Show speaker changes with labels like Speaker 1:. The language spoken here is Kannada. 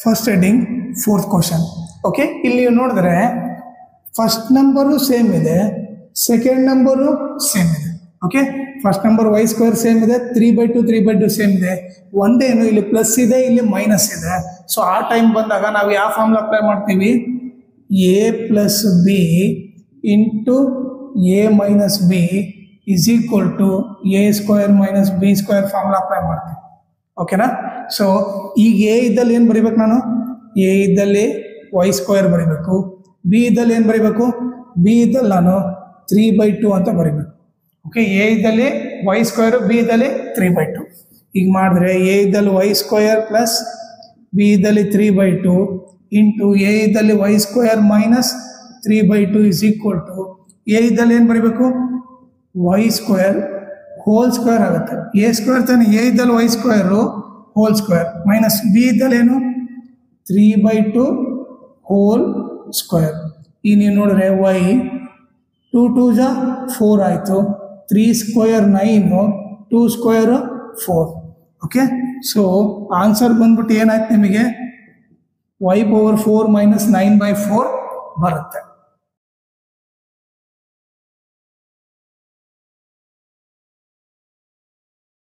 Speaker 1: First heading fourth question. Okay, ಇಲ್ಲಿ ನೀವು ನೋಡಿದ್ರೆ ಫಸ್ಟ್ ನಂಬರು ಸೇಮ್ ಇದೆ, ಸೆಕೆಂಡ್ ನಂಬರು ಸೇಮ್ ಇದೆ. Okay, first number y square same ಇದೆ, 3/2 ಸೇಮ್ ಇದೆ. ಒಂದೇನು ಇಲ್ಲಿ ಪ್ಲಸ್ ಇದೆ, ಇಲ್ಲಿ ಮೈನಸ್ ಇದೆ. ಸೊ ಆ ಟೈಮ್ ಬಂದಾಗ ನಾವು ಯಾವ ಫಾರ್ಮುಲಾ ಅಪ್ಲೈ ಮಾಡ್ತೀವಿ? a plus B into a minus B is equal to a square minus B square formula apply ಮಾಡ್ತೀವಿ. ಓಕೆನಾ? ಸೊ ಈಗ a ಇದ್ದಲ್ಲಿ ಏನು ಬರಿಬೇಕು ನಾನು? a ಇದ್ದಲ್ಲಿ y ಸ್ಕ್ವೇರ್ ಬರಿಬೇಕು, b ಇದ್ದಲ್ಲಿ ಏನು ಬರಿಬೇಕು? b ಇದ್ದಲ್ಲಿ ನಾನು 3/2 ಅಂತ ಬರಿಬೇಕು. ಓಕೆ, a ಇದ್ದಲ್ಲಿ y ಸ್ಕ್ವೇರ್, b ಇದ್ದಲ್ಲಿ 3/2. ಈಗ ಮಾಡಿದ್ರೆ a ಇದ್ದಲ್ಲಿ y ಸ್ಕ್ವೇರ್ ಪ್ಲಸ್ b ಇದ್ದಲ್ಲಿ 3/2 ಇಂಟು a ಇದ್ದಲ್ಲಿ y square minus 3/2 is equal to a ಇದ್ದಲ್ಲಿ ಏನು ಬರಿಬೇಕು? y ಸ್ಕ್ವೇರ್ ಹೋಲ್ ಸ್ಕ್ವೇರ್ ಆಗುತ್ತೆ. a ಸ್ಕ್ವೇರ್ ತಾನೆ, a ಇದ್ದಲ್ಲಿ y square whole square minus b ಇದ್ದಲ್ಲಿ ಏನು? 3/2 ಹೋಲ್ ಸ್ಕ್ವೇರ್. ಈಗ ನೀವು ನೋಡಿದ್ರೆ y 2 2 ಜಾ 4 ಆಯಿತು, 3 square 9, 2 square 4. Okay, so answer ಬಂದ್ಬಿಟ್ಟು ಏನಾಯ್ತು ನಿಮಗೆ? y ಪವರ್ 4 ಮೈನಸ್ 9/4 ಬರುತ್ತೆ.